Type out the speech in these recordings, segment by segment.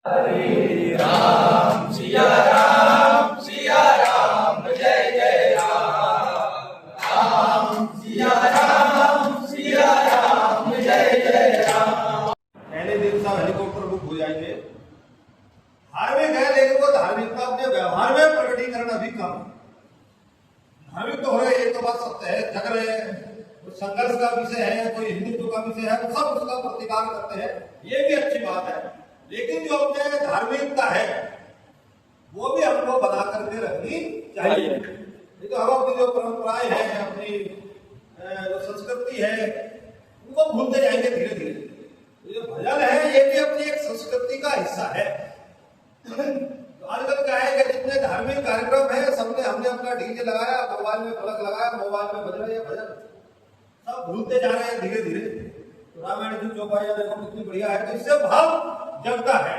हरे राम सिया राम जय जय राम सिया राम जय जय राम। पहले दिन सब हेलीकॉप्टर बुक हो जाएंगे। धार्मिक है लेकिन वो धार्मिकता अपने व्यवहार में प्रकटीकरण अभी कम है। धार्मिक तो हो रहे, ये तो बात सत्य है, जग रहे हैं, कुछ संघर्ष का विषय है, कोई हिंदुत्व का विषय है, सब उसका प्रतिकार करते हैं, ये भी अच्छी बात है। लेकिन जो अपने धार्मिकता है वो भी हमको बना करके रखनी चाहिए। ये तो हम अपनी जो परंपराएं हैं, अपनी जो संस्कृति है, उनको भूलते जाएंगे धीरे धीरे। जो भजन है ये भी अपनी एक संस्कृति का हिस्सा है। तो आजकल क्या है कि जितने धार्मिक कार्यक्रम है सबने हमने अपना डीजे लगाया, मोबाइल में प्लग लगाया, मोबाइल में बज रहे हैं भजन, सब भूलते जा रहे हैं धीरे धीरे। तो रामायण की चौपाइयां देखो कितनी बढ़िया है, तो इससे भाव जगता है।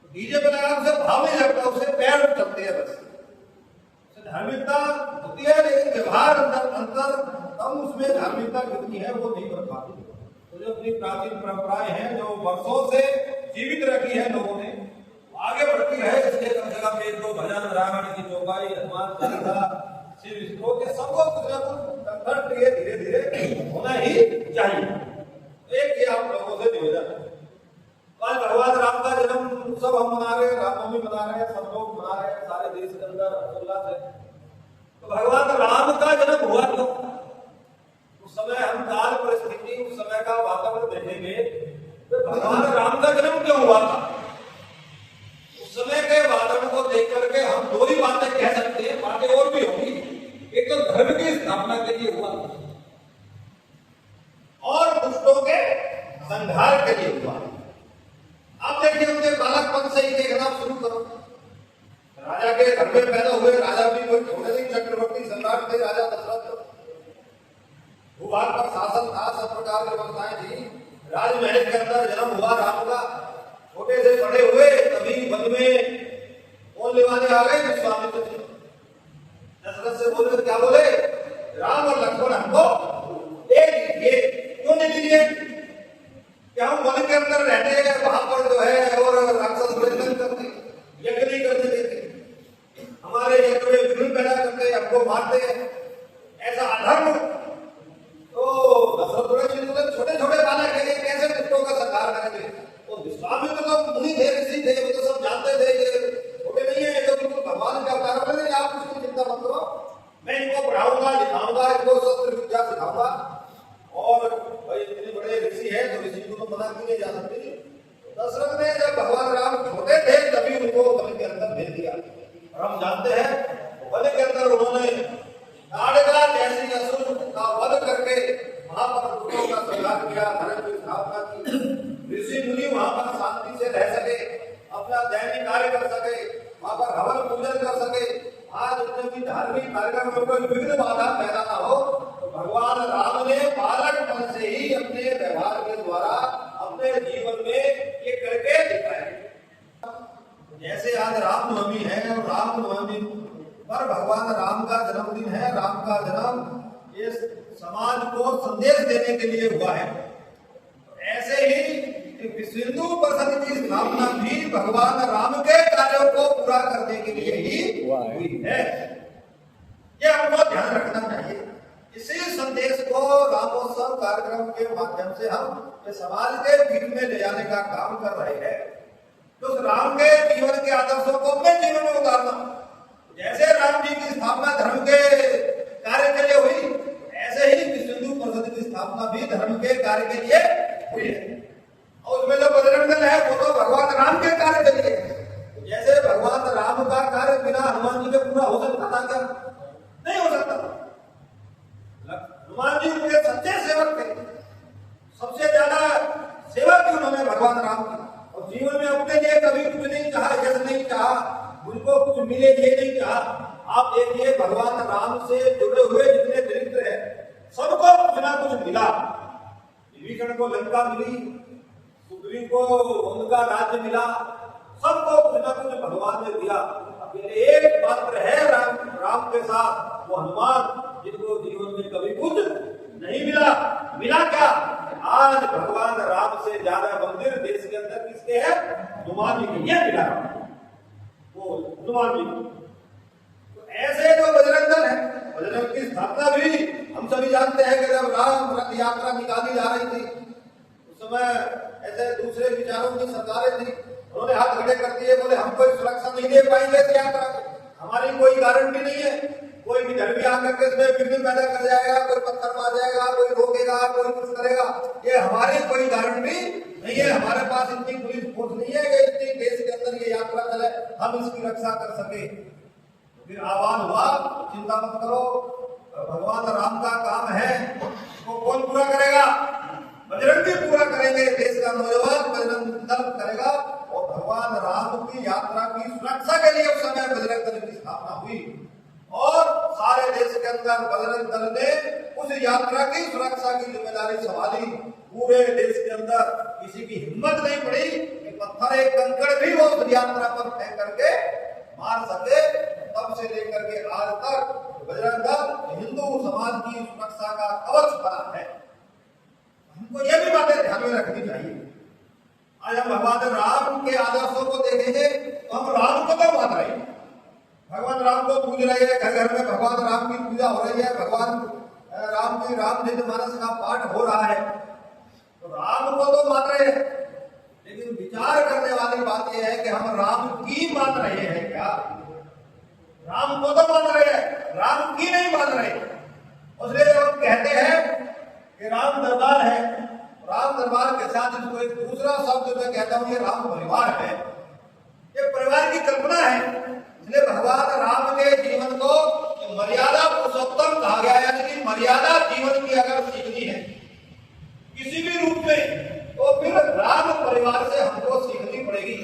तो डीजे पे लगा उससे भाव नहीं जगता, उससे पैर चलते हैं बस। उससे धार्मिकता होती है लेकिन व्यवहार अंतर कम, उसमें धार्मिकता कितनी है वो नहीं कर पाती। तो जो अपनी प्राचीन परंपराएं हैं जो वर्षों से जीवित रखी है लोगों ने, आगे बढ़ती रहे, इसलिए कम जगह पे तो भजन, रामायण की चौपाई, हनुमान चालीसा, शिव स्तोत्र, ये सबको कुछ न कुछ कंठस्थ ये धीरे धीरे होना ही चाहिए। एक ये आप लोगों से निवेदन है। आज भगवान राम का जन्म उत्सव हम मना रहे हैं, रामनवमी मना रहे हैं, सब लोग मना रहे हैं सारे देश के अंदर हर्षोल्लास है। तो भगवान राम का जन्म हुआ तो उस समय हम काल परिस्थिति, उस समय का वातावरण देखेंगे तो भगवान राम का जन्म क्यों हुआ था, उस समय के वातावरण को देख करके हम दो ही बातें कह सकते हैं, बातें और भी होंगी। एक तो धर्म की स्थापना के लिए हुआ और दुष्टों के संहार के लिए हुआ। आप देखिए उनके बालकपन से ही देखना शुरू करो। राजा के घर में पैदा हुए, राजा भी कोई थोड़े नहीं, चक्रवर्ती सम्राट थे राजा दशरथ। भूभाग पर शासन था, सब प्रकार की व्यवस्थाएं थी। राजमहल के अंदर जन्म हुआ राम का, छोटे से बड़े हुए, तभी वन में कौन लेवाने आ गए, विश्वामित्र जी। दशरथ से बोले, क्या बोले, राम और लक्ष्मण हमको दे दीजिए। क्यों नहीं दीजिए? क्या हम वन के अंदर रहते हैं, वहां पर जो है और राक्षस प्रजनन करते, यज्ञ नहीं करते देते, हमारे यज्ञ में विघ्न पैदा करते, हमको मारते हैं, ऐसा अधर्म। तो दशरथ छोटे छोटे बालक है, कैसे दुष्टों का संहार करेंगे? तो विश्वामित्र तो मुनि थे, ऋषि थे, वो तो सब जानते थे, ये छोटे नहीं है, ये तो बिल्कुल भगवान का अवतार है। आप उसकी चिंता मत करो, मैं इनको पढ़ाऊंगा, लिखाऊंगा, इनको शस्त्र विद्या सिखाऊंगा। और भाई इतने बड़े ऋषि है तो ऋषि को तो मना की नहीं जा सकती। दशरथ ने जब भगवान राम छोटे थे तभी उनको वन के अंदर भेज दिया। और हम जानते हैं वन के अंदर उन्होंने नाड़का जैसी असुर का वध करके वहां पर दुष्टों का संहार किया, धर्म की स्थापना की। ऋषि मुनि वहां पर शांति से रह सके, अपना दैनिक कार्य कर सके, वहां पर हवन पूजन कर सके। आज जितने भी धार्मिक कार्यक्रम में कोई विघ्न बाधा पैदा ना हो, तो भगवान राम ने बालकपन से ही अपने व्यवहार के द्वारा अपने जीवन में ये करके दिखाया। जैसे आज रामनवमी है और रामनवमी पर भगवान राम का जन्मदिन है, राम का जन्म ये समाज को संदेश देने के लिए हुआ है। ऐसे ही विश्व परिषद की स्थापना भी भगवान राम के कार्यों को पूरा करने के लिए ही हुई है। ये हमको ध्यान रखना चाहिए। इसी संदेश को रामोत्सव कार्यक्रम के माध्यम से हम समाज के बीच में ले जाने का काम कर रहे हैं। तो राम के जीवन के आदर्शों को अपने जीवन में उतारना, जैसे राम जी की स्थापना धर्म के कार्य के लिए हुई, ऐसे ही विश्व परिषद की स्थापना भी धर्म के कार्य के लिए हुई है। और उसमें जो बजरंग दल है वो तो भगवान राम के कार्य के लिए। जैसे भगवान राम का कार्य बिना हनुमान जी के पूरा हो सकता था क्या? नहीं हो सकता। हनुमान जी उनके सच्चे सेवक थे, सबसे ज्यादा सेवा की उन्होंने भगवान राम की। और जीवन में अपने लिए कभी कुछ नहीं चाहा, यश नहीं चाहा, उनको कुछ मिले ये नहीं चाहा। आप देखिए भगवान राम से जुड़े हुए जितने चरित्र है सबको कुछ ना कुछ मिला। विभीषण को लंका मिली, सुग्रीव को उनका राज्य मिला, सबको कुछ ना कुछ भगवान ने दिया। अब एक पात्र है राम के साथ, वो हनुमान, जिनको जीवन में कभी कुछ नहीं मिला। मिला क्या? आज भगवान राम से ज्यादा मंदिर देश के अंदर किसके हैं? हनुमान जी के। ये मिला वो हनुमान जी। तो ऐसे जो बजरंग दल है, बजरंग की स्थापना भी हम सभी जानते हैं कि जब राम रथ यात्रा निकाली जा रही थी उस समय ऐसे दूसरे विचारों की सरकारें थी, उन्होंने हाथ खड़े कर दिए, बोले हम कोई सुरक्षा नहीं दे पाएंगे इस यात्रा को, हमारी कोई गारंटी नहीं है, कोई भी धर्मी आकर के इसमें विघ्न पैदा कर जाएगा, कोई पत्थर मार जाएगा, कोई रोकेगा, कोई कुछ करेगा, ये हमारी कोई गारंटी नहीं है, हमारे पास इतनी पुलिस फोर्स नहीं है कि इतनी देश के अंदर ये यात्रा चले, हम इसकी रक्षा कर सके। फिर आह्वान हुआ, चिंता मत करो, भगवान राम का काम है, वो कौन पूरा करेगा? बजरंगी पूरा करेंगे, देश का नौजवान बजरंग दल करेगा। और भगवान राम की यात्रा की सुरक्षा के लिए उस समय बजरंग दल की स्थापना हुई और सारे देश के अंदर बजरंग दल ने उस यात्रा की सुरक्षा की जिम्मेदारी संभाली। पूरे देश के अंदर किसी की हिम्मत नहीं पड़ी कि पत्थर एक कंकड़ भी वो उस यात्रा पर फेंक करके मार सके। तब से लेकर के आज तक बजरंग दल हिंदू समाज की सुरक्षा का कवच बना है। हमको ये भी बातें ध्यान में रखनी चाहिए। आज हम भगवान राम के आदर्शों को देखेंगे तो हम राम को तो मान रहे हैं, भगवान राम को पूज रहे हैं, घर घर में भगवान राम की पूजा हो रही है, भगवान राम की रामचरितमानस का पाठ हो रहा है, तो राम को तो मान रहे हैं। लेकिन विचार करने वाली बात यह है कि हम राम की मान रहे हैं क्या? राम को तो मान रहे हैं, राम की नहीं मान रहे। इसलिए जब हम कहते हैं कि राम दरबार है, राम दरबार के साथ इसको एक दूसरा शब्द मैं कहता हूं, ये राम परिवार है, ये परिवार की कल्पना है। इसलिए भगवान राम के जीवन को मर्यादा पुरुषोत्तम कहा गया, यानी कि मर्यादा जीवन की अगर सीखनी है किसी भी रूप में तो फिर राम परिवार से हमको सीखनी पड़ेगी।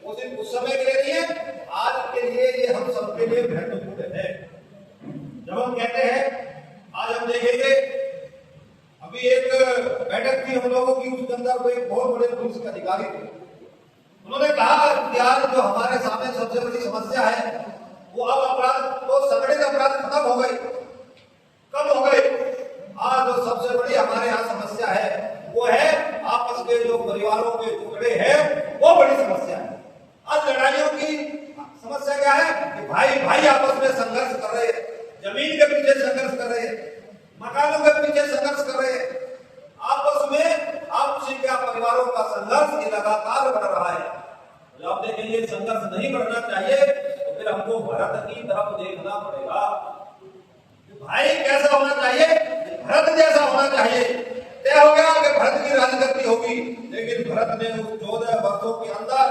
वो सिर्फ उस समय के लिए नहीं है, आज के लिए ये हम सबके लिए महत्वपूर्ण है। जब हम कहते हैं, आज हम देखेंगे अभी एक बैठक थी हम लोगों की, उसके अंदर कोई बहुत बड़े पुलिस के अधिकारी थे, उन्होंने कहा कि यार जो हमारे सामने सबसे बड़ी समस्या है वो अब अपराध तो संगठित अपराध खत्म हो गए, कम हो गए। आज जो सबसे बड़ी हमारे यहाँ समस्या है वो है आपस के जो परिवारों के टुकड़े हैं, वो बड़ी समस्या है। आज लड़ाइयों की समस्या क्या है कि भाई भाई आपस में संघर्ष कर रहे हैं, जमीन के पीछे संघर्ष कर रहे हैं, मकानों के पीछे संघर्ष कर रहे हैं, आपस में आपसी क्या परिवारों का संघर्ष ये लगातार बढ़ रहा है। जब आप देखेंगे संघर्ष नहीं बढ़ना चाहिए तो फिर हमको भारत की तरफ देखना पड़ेगा। भाई कैसा होना चाहिए? भरत जैसा होना चाहिए। तय हो गया कि भरत की राजगद्दी होगी, लेकिन भरत ने उस 14 वर्षों के अंदर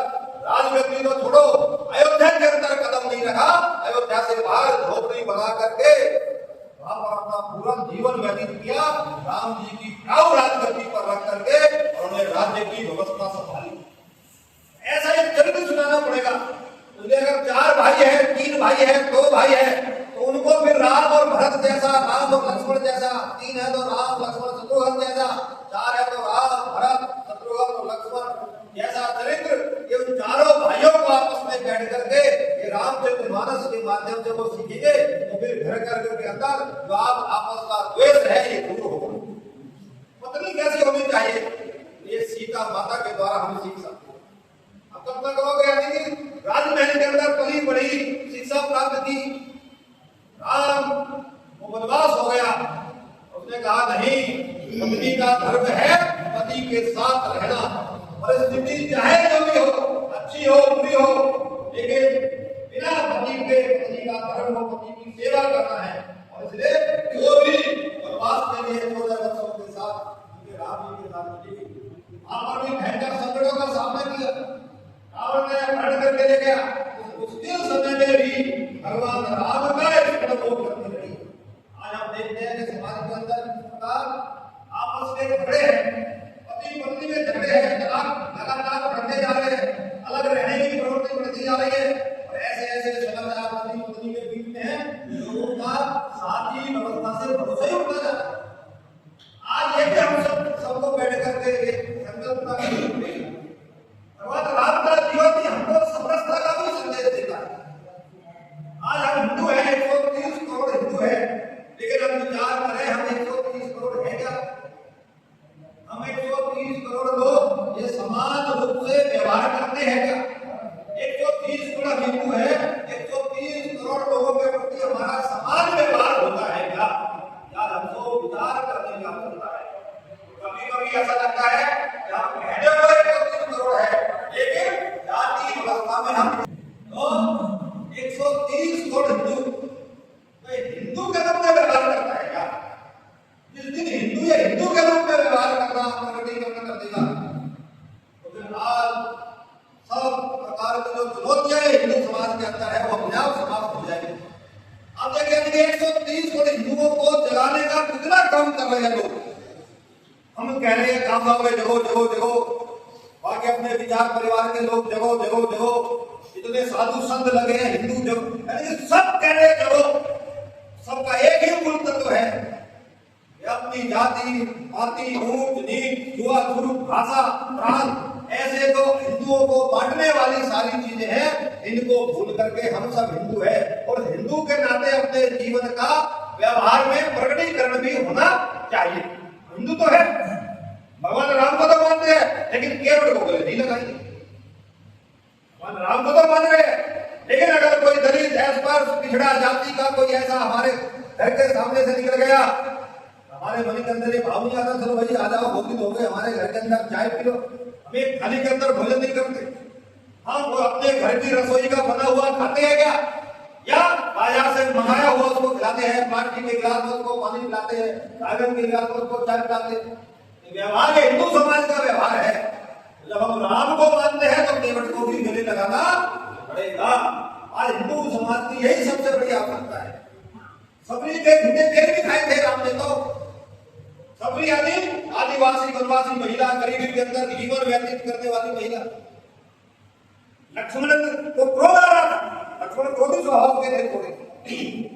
राजगद्दी तो छोड़ो, अयोध्या के अंदर कदम नहीं रखा, अयोध्या से बाहर झोपड़ी बना करके वहां पर अपना पूरा जीवन व्यतीत किया, राम जी की काऊ राजगद्दी पर रख करके उन्होंने राज्य की व्यवस्था संभाली। ऐसा एक चरित्र सुनाना पड़ेगा। इसलिए अगर 4 भाई है, 3 भाई है, 2 भाई है, तो उनको फिर राम और भरत जैसा, राम और लक्ष्मण जैसा, 3 है तो राम लक्ष्मण शत्रुघ्न जैसा, 4 है तो राम भरत शत्रुघ्न और लक्ष्मण जैसा चरित्र, ये उन चारों भाइयों को आपस में बैठ करके ये रामचरितमानस के माध्यम से वो सीखेंगे, तो फिर घर घर के अंदर जो आप आपस का द्वेष है ये दूर होगा। पत्नी कैसी होनी चाहिए, ये सीता माता के द्वारा हम सीख सकते हैं। अब कल्पना करोगे, यानी कि राजमहल के अंदर पली बड़ी शिक्षा प्राप्त की, राम वो वनवास हो गया, उसने कहा नहीं, पत्नी का धर्म है पति के साथ रहना, परिस्थिति चाहे जो भी हो, अच्छी हो बुरी हो, लेकिन बिना पति के, पति का धर्म हो पति की सेवा करना है। और इसलिए वो भी वनवास के लिए 14 वर्षों के साथ राम जी के साथ चली, वहां पर भी भयंकर संकटों का सामना किया, रावण ने हरण करके ले गया। मुश्किल समय में भी भगवान राम का स्मरण करती रही। आज हम देखते हैं कि समाज के अंदर इस प्रकार आपस में झगड़े हैं, पति पत्नी में झगड़े हैं, तलाक लगातार बढ़ते जा रहे हैं, अलग रहने की व्यवहार करते हैं क्या? 130 करोड़ हिंदू है, 130 करोड़ लोगों के प्रति हमारा समान व्यवहार होता है क्या? यार हमको विचार करने का होता है। कभी कभी ऐसा लगता है कि हम कहने वाले 130 करोड़ है, लेकिन जाति व्यवस्था में हम तो 130 करोड़ हिंदू, तो हिंदू के रूप में व्यवहार करता है क्या? जिस दिन हिंदू या हिंदू के रूप में व्यवहार करना प्रकटीकरण कर देगा, तो फिर आज सब प्रकार की जो चुनौतियां हिंदू समाज के अंदर है वो अपने आप समाप्त हो जाएगी। आप देखिए 130 करोड़ हिंदुओं को जगाने का कितना काम कर रहे हैं लोग। हम कह रहे हैं काम गाँव में जगो जगो जगो, बाकी अपने विचार परिवार के लोग जगो जगो जगो, इतने साधु संत लगे हैं हिंदू जगो, यानी सब कह रहे हैं जगो। सबका एक ही मूल तत्व है, अपनी जाति पाति ऊंच नीच जुआ छूट भाषा प्रांत, ऐसे तो हिंदुओं को बांटने वाली सारी चीजें हैं, इनको भूल करके हम सब हिंदू है। और हिंदू के नाते अपने जीवन का व्यवहार में प्रकटीकरण भी होना चाहिए। हिंदू तो है, भगवान राम को तो मानते हैं, लेकिन केवट को गले नहीं लगाएंगे। भगवान राम को तो मान रहे हैं, लेकिन अगर कोई दलित अस्पृश्य पिछड़ा जाति का कोई ऐसा हमारे घर के सामने से निकल गया, हमारे मन के अंदर ये भाव नहीं आता चलो भाई आ जाओ भोगित हो गए, हमारे घर के अंदर चाय पी लो, हम एक थाली के अंदर भोजन नहीं करते, हम वो अपने घर की रसोई का बना हुआ खाते हैं क्या, या बाजार से मंगाया हुआ उसको खिलाते हैं, प्लास्टिक के गिलास में उसको पानी पिलाते हैं, कागज के गिलास में उसको चाय पिलाते हैं। व्यवहार हिंदू समाज का व्यवहार है। जब हम राम को मानते हैं तो केवट को भी गले लगाना पड़ेगा। आज हिंदू समाज की यही सबसे बड़ी आवश्यकता है। सबरी के झूठे पेड़ भी खाए थे राम ने तो। सबरी यानी आदिवासी वनवासी महिला, गरीबी के अंदर जीवन व्यतीत करने वाली महिला। लक्ष्मण को क्रोध आ रहा था, लक्ष्मण क्रोधी स्वभाव के थे थोड़े,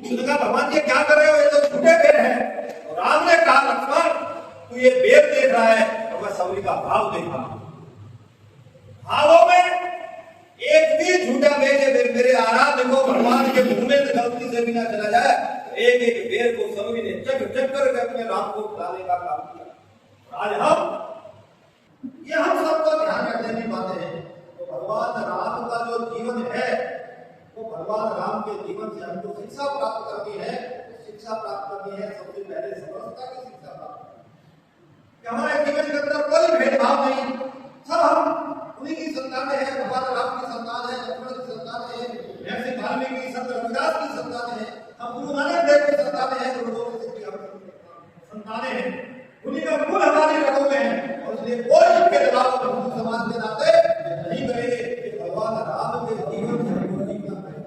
उसने कहा भगवान जी क्या कर रहे हो, ये तो झूठे पेड़ हैं। राम ने कहा लक्ष्मण तू ये पेड़ देख रहा है और मैं सबरी का भाव देख रहा हूं, भावों में एक भी झूठा पेड़ मेरे आराध्य को भगवान के मुंह में गलती से भी ना चला जाए। एक एक पेड़ को सबरी ने चक चक करके अपने राम को खिलाने का काम किया। आज हम सबको ध्यान रखने की बातें हैं। तो भगवान राम का जो जीवन है वो भगवान राम के जीवन से हमको शिक्षा प्राप्त करनी है। शिक्षा प्राप्त करनी है सबसे पहले समरसता की शिक्षा प्राप्त करनी है। हमारे जीवन के अंदर कोई भेदभाव नहीं, सब हम उन्हीं की संतान है, भगवान राम की संतान है, लक्ष्मण की संतान है, महर्षि वाल्मीकि संत रविदास की संतान है, हम गुरु नानक देव की संतान है, गुरु गोविंद सिंह की संतान है, उन्हीं का मूल हमारी रगों में है। और इसलिए कोई भेदभाव हिंदू समाज के नाते नहीं करेंगे कि भगवान राम के जीवन से हमको सीखना पड़ेगा।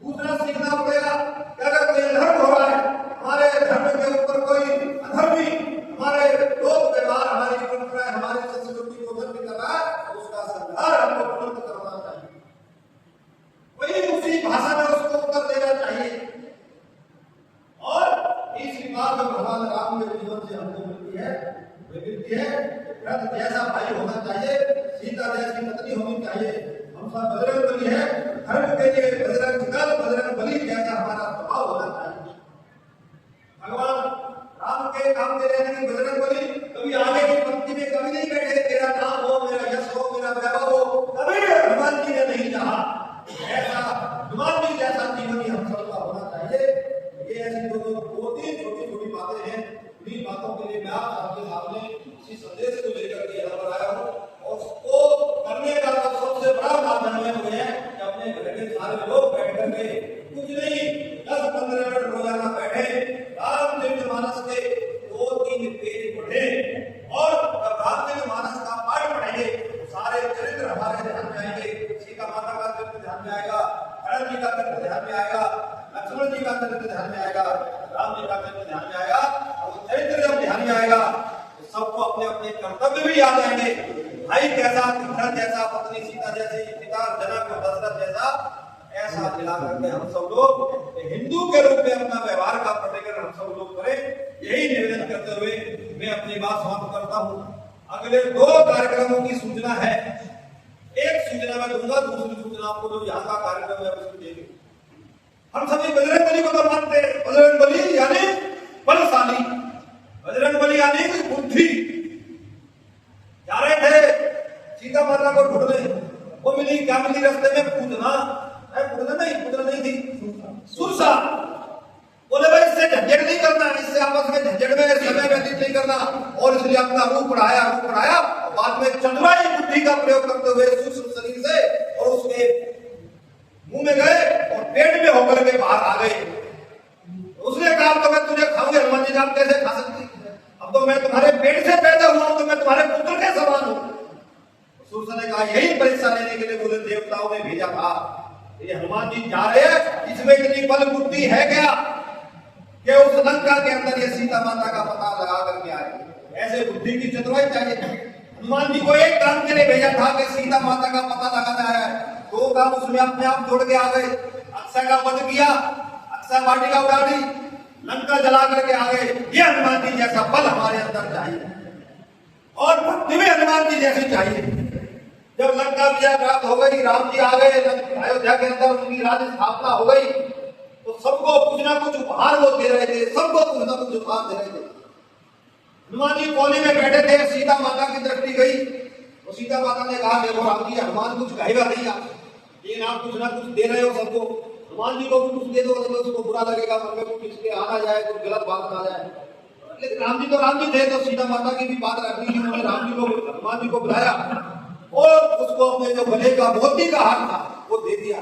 दूसरा सीखना पड़ेगा कि अगर कोई अधर्म हो रहा है, हमारे धर्म के ऊपर कोई अधर्मी हमारे लोक व्यवहार, हमारी परंपराएं, हमारी संस्कृति को नष्ट कर रहा है, उसका संहार हमको तुरंत करना चाहिए। वही उसी भाषा में उसको उत्तर देना चाहिए। और तीसरी बात जो भगवान राम के जीवन से हमको मिलती है वे मिलती है रथ जैसा भाई होना चाहिए, सीता जैसी पत्नी होनी चाहिए। हम सब बजरंग बली है, धर्म के लिए बजरंग दल, बजरंग बली जैसा हमारा स्वभाव होना चाहिए। भगवान राम के काम दे रहे हैं बजरंग बली, कभी आगे की पंक्ति में कभी नहीं बैठे तेरा नाम हो, मेरा यश हो, मेरा वैभव हो, कभी हनुमान जी ने नहीं कहा। ऐसा हनुमान जी जैसा जीवन ही हम सबका होना चाहिए। ये ऐसी दो तीन छोटी छोटी बातें हैं, उन्हीं बातों के लिए मैं आपके सामने इसी संदेश को लेकर के यहाँ पर आया हूँ। और उसको करने का तो सबसे बड़ा माध्यम है वो है कि अपने घर के सारे लोग बैठ करके कुछ नहीं 10-15 मिनट रोजाना बैठे, रामचरितमानस के 2-3 पेज पढ़े, और जब रामचरितमानस का पाठ पढ़ेंगे सारे चरित्र हमारे ध्यान में आएंगे। सीता माता का चरित्र ध्यान में आएगा, भरत जी का चरित्र ध्यान में आएगा, लक्ष्मण जी का चरित्र ध्यान में आएगा, राम जी का चरित्र ध्यान में आएगा। और चरित्र जब ध्यान में आएगा तो सबको अपने अपने कर्तव्य भी याद आएंगे। भाई कैसा, भरत जैसा, पत्नी सीता जैसी, पिता जनक और दशरथ जैसा, ऐसा दिला करके हम सब लोग हिंदू के रूप में अपना व्यवहार का प्रकटीकरण हम सब लोग करें। यही निवेदन करते हुए मैं अपनी बात समाप्त करता हूँ। अगले 2 कार्यक्रमों की सूचना है। एक सूचना मैं दूंगा, दूसरी सूचना आपको जो यहाँ का कार्यक्रम है उसको देंगे। हम सभी बजरंग बली को तो मानते हैं, बजरंग बली यानी बलशाली, बजरंग बली यानी बुद्धि। जा रहे थे सीता माता को ढूंढने, वो मिली क्या मिली रास्ते में? पूतना नहीं थी, सुरसा। बोले भाई इससे झंझट नहीं करना, इससे आपस में झंझट में समय व्यतीत नहीं करना, और इसलिए अपना रूप बढ़ाया, बाद में चतुराई बुद्धि का प्रयोग करते हुए सूक्ष्म शरीर से और उसके मुंह में गए और पेट में होकर के बाहर आ गए। उसने कहा तो मैं तुझे खाऊंगी। हनुमान जी आप कैसे खा सकती? अब तो मैं तुम्हारे पेट से पैदा हुआ हूं, तो मैं तुम्हारे पुत्र के समान हूं। सूर्य ने कहा यही परीक्षा लेने के लिए मुझे देवताओं ने भेजा था। ये हनुमान जी जा रहे हैं, इसमें इतनी बल बुद्धि है क्या कि उस लंका के अंदर ये सीता माता का पता लगा करके आए? ऐसे बुद्धि की चतुराई चाहिए। हनुमान जी को एक काम के लिए भेजा था कि सीता माता का पता लगाना है, दो काम उसमें अपने आप जुड़ के आ गए। अक्षय का वध किया, अक्षय वाटिका उड़ा दी, लंका जला करके आ गए। ये हनुमान जी जैसा बल हमारे अंदर चाहिए, और भक्ति में हनुमान जी जैसी चाहिए। जब लंका विजय प्राप्त हो गई, राम जी आ गए, अयोध्या के अंदर उनकी राज्य स्थापना हो गई, तो सबको कुछ ना कुछ उपहार वो दे रहे थे, सबको कुछ ना कुछ उपहार दे रहे थे। हनुमान जी कोने में बैठे थे, सीता माता की दृष्टि गई, तो सीता माता ने कहा देखो राम जी, हनुमान कुछ कहेगा नहीं आप, लेकिन आप कुछ ना कुछ दे रहे हो सबको, हनुमान जी को भी कुछ दे दो, तो उसको बुरा लगेगा, मन में कुछ किसके आना जाए, कुछ गलत बात ना जाए। लेकिन राम जी तो राम जी थे, तो सीता माता की भी बात रखनी थी। उन्होंने राम जी को, हनुमान जी को बुलाया और उसको अपने जो गले का मोती का हार था वो दे दिया।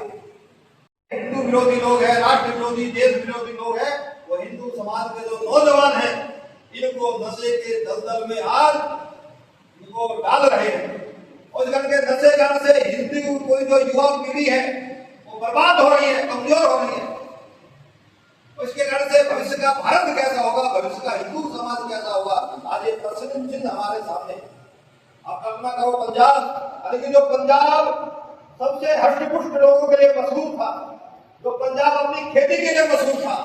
हिंदू विरोधी लोग हैं, राष्ट्र विरोधी, देश विरोधी लोग हैं, वो हिंदू समाज के जो नौजवान हैं, इनको नशे के दलदल में आज इनको डाल रहे हैं, और करके नशे गाने से हिंदू कोई जो युवा पीढ़ी है वो बर्बाद हो रही है, कमजोर हो रही है। इसके कारण से भविष्य का भारत कैसा होगा, भविष्य का हिंदू समाज कैसा होगा, आज ये प्रश्न चिन्ह हमारे सामने। आप कल्पना करो पंजाब, लेकिन जो पंजाब सबसे हष्टपुष्ट लोगों के लिए मशहूर था, जो पंजाब अपनी खेती के लिए मशहूर था,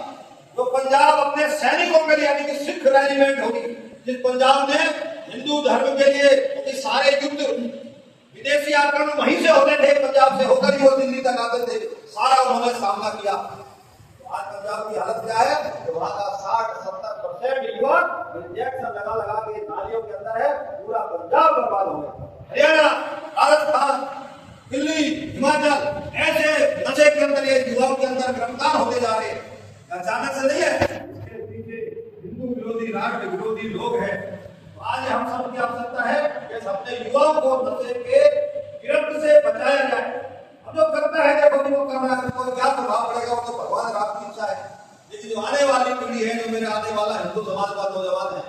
जो पंजाब अपने सैनिकों के लिए, यानी कि सिख रेजिमेंट होगी, जिस पंजाब ने हिंदू धर्म के लिए सारे युद्ध, विदेशी आक्रमण वहीं से होते थे, पंजाब से होकर ही वो दिल्ली तक आते थे, सारा उन्होंने सामना किया। आज पंजाब की हालत क्या है? तो वहां का 60-70% युवा इंजेक्शन लगा के नालियों के अंदर है, पूरा पंजाब बर्बाद हो गया। हरियाणा, राजस्थान, दिल्ली, हिमाचल, ऐसे नशे के अंदर ये युवाओं के अंदर गिरफ्तार होते जा रहे हैं। अचानक से नहीं है, इसके पीछे हिंदू विरोधी, राष्ट्र विरोधी लोग हैं। आज हम सब की आवश्यकता है कि अपने युवाओं को नशे के गिरफ्त से बचाया जाए। जो करता है देखो वो कर रहा है, उसको क्या प्रभाव पड़ेगा वो तो भगवान राम की इच्छा है। लेकिन जो आने वाली पीढ़ी है, जो मेरे आने वाला हिंदू समाज का नौजवान है,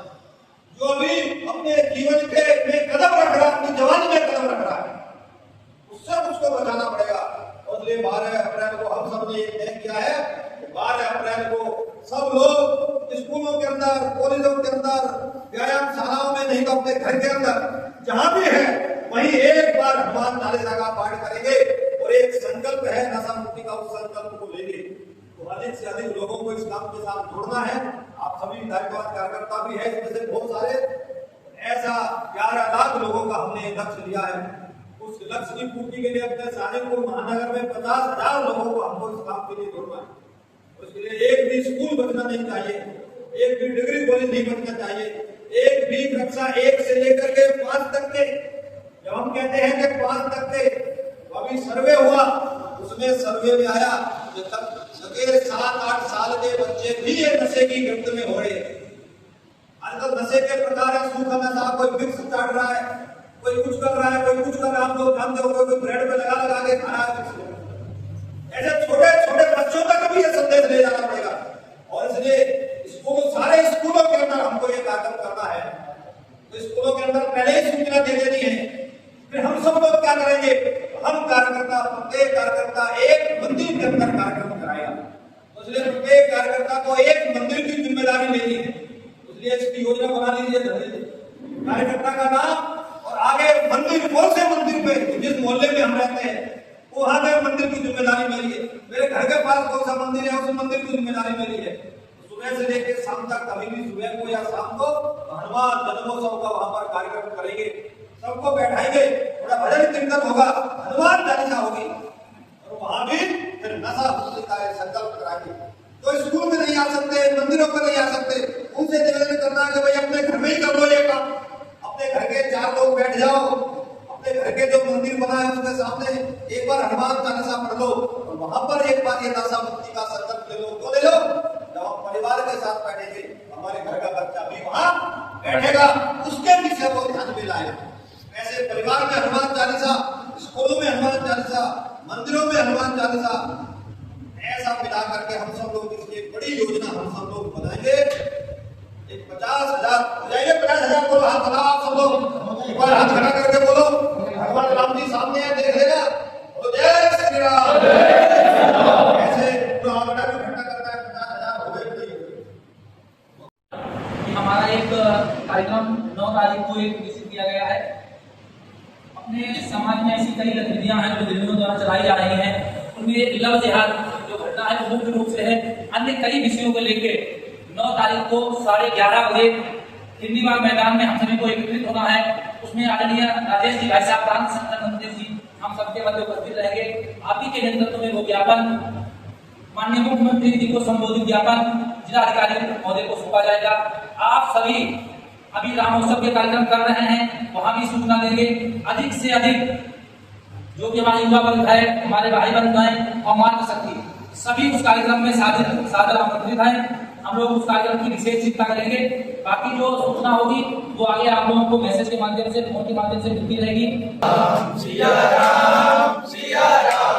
जो भी अपने जीवन के में कदम रख रहा है, अपनी जवानी में कदम रख रहा है, उससे उसको बचाना पड़ेगा। और इसलिए 12 अप्रैल को हम सब ने तय किया है, 12 अप्रैल को सब लोग स्कूलों के अंदर, कॉलेजों के अंदर, व्यायामशालाओं में, नहीं तो अपने घर के अंदर जहां भी है वहीं एक बार हनुमान चालीसा का पाठ करेंगे। और एक संकल्प है नशा मुक्ति का, उस संकल्प को लेंगे तो अधिक से अधिक लोगों को इस काम के साथ जोड़ना है। आप सभी दायित्ववान कार्यकर्ता भी है, इसमें से बहुत सारे, ऐसा 11 लाख लोगों का हमने लक्ष्य लिया है। उस लक्ष्य की पूर्ति के लिए अपने सानिपुर महानगर में 50,000 लोगों को हमको इस काम के लिए जोड़ना है। उसके लिए एक भी स्कूल बचना नहीं चाहिए, एक भी डिग्री कॉलेज नहीं बचना चाहिए, एक भी कक्षा 1 से लेकर के 5 तक के, जब हम कहते हैं कि 5 तक के, अभी सर्वे हुआ, उसमें सर्वे में आया कि तक 7-8 साल के बच्चे भी ये नशे की गिरफ्त में हो रहे हैं। आजकल नशे के प्रकार है, सूखा नशा, कोई विक्स चाट रहा है, कोई कुछ कर रहा है, कोई कुछ कर रहा है, आप लोग जानते हो, कोई ब्रेड पे लगा के खा रहा है। ऐसे छोटे छोटे बच्चों तक भी ये संदेश ले जाना पड़ेगा। और इसलिए स्कूल, सारे स्कूलों के अंदर हमको ये कार्यक्रम करना है। तो स्कूलों के अंदर पहले ही सूचना दे देनी है। फिर हम सब लोग क्या करेंगे? हम कार्यकर्ता, प्रत्येक कार्यकर्ता एक मंदिर के अंदर कार्यक्रम कराएगा। तो इसलिए प्रत्येक कार्यकर्ता को एक मंदिर की जिम्मेदारी लेनी है। इसलिए इसकी योजना बना लीजिए, कार्यकर्ता का नाम, और आगे मंदिर, कौन से मंदिर पे, जिस मोहल्ले में हम रहते हैं वहां के मंदिर की जिम्मेदारी मेरी है। मेरे घर के पास कौन सा मंदिर है, उस मंदिर की जिम्मेदारी मेरी है। सुबह से लेकर शाम तक, कभी भी सुबह को या शाम को हनुमान जन्मोत्सव का वहां पर कार्यक्रम करेंगे। सबको बैठाएंगे, थोड़ा भजन कीर्तन होगा, हनुमान चालीसा होगी, और वहां भी फिर नशा मुक्ति का संकल्प कराएंगे। तो स्कूल में नहीं आ सकते, मंदिरों पर नहीं आ सकते, उनसे निवेदन करना है कि भाई अपने घर में ही कर लो ये काम। अपने घर के 4 लोग बैठ जाओ, अपने घर के जो मंदिर बना है उसमें सामने एक बार हनुमान चालीसा पढ़ लो और वहां पर एक बार ये नशा मुक्ति का संकल्प ले लो, तो ले लो। जब हम परिवार के साथ बैठेंगे, हमारे घर का बच्चा भी वहां बैठेगा, उसके विषय को ध्यान में लाएगा। ऐसे परिवार में हनुमान चालीसा, स्कूलों में हनुमान चालीसा, मंदिरों में हनुमान चालीसा, ऐसा मिला करके हम सब लोग इसकी एक बड़ी योजना हम सब लोग बनाएंगे। एक 50,000 हो जाएंगे, 50,000 बोलो, हाथ बनाओ आप सब लोग, एक बार हाथ खड़ा करके बोलो, भगवान राम जी सामने है, देख लेगा, बोलो जय श्री राम। ऐसे जो आंकड़ा भी इकट्ठा करता है 50,000 हो गए। हमारा एक कार्यक्रम 9 तारीख को एक निश्चित किया गया है। अपने समाज में ऐसी कई गतिविधियां हैं जो दिल्लियों द्वारा चलाई जा रही हैं, उनमें एक लव जिहाद जो घटना है वो मुख्य रूप से है। अन्य कई विषयों को लेकर 9 तारीख को 11:30 बजे हिंदीबाग मैदान में हम सभी को एकत्रित होना है। उसमें आदरणीय राजेश जी भाई साहब, प्रांत संगठन मंत्री जी, हम सबके मध्य उपस्थित रहेंगे। आप ही के नेतृत्व में वो ज्ञापन माननीय मुख्यमंत्री जी को संबोधित ज्ञापन जिलाधिकारी महोदय को सौंपा जाएगा। आप सभी अभी रामोत्सव के कार्यक्रम कर रहे हैं, वहां भी सूचना देंगे। अधिक से अधिक जो भी हमारे युवा वर्ग है, हमारे भाई बंधु हैं और मातृशक्ति, सभी उस कार्यक्रम में सादर आमंत्रित हैं। हम लोग उस कार्यक्रम की विशेष चिंता करेंगे। बाकी जो सूचना होगी वो आगे आप लोगों को मैसेज के माध्यम से, फोन के माध्यम से मिलती रहेगी। सिया राम सिया राम।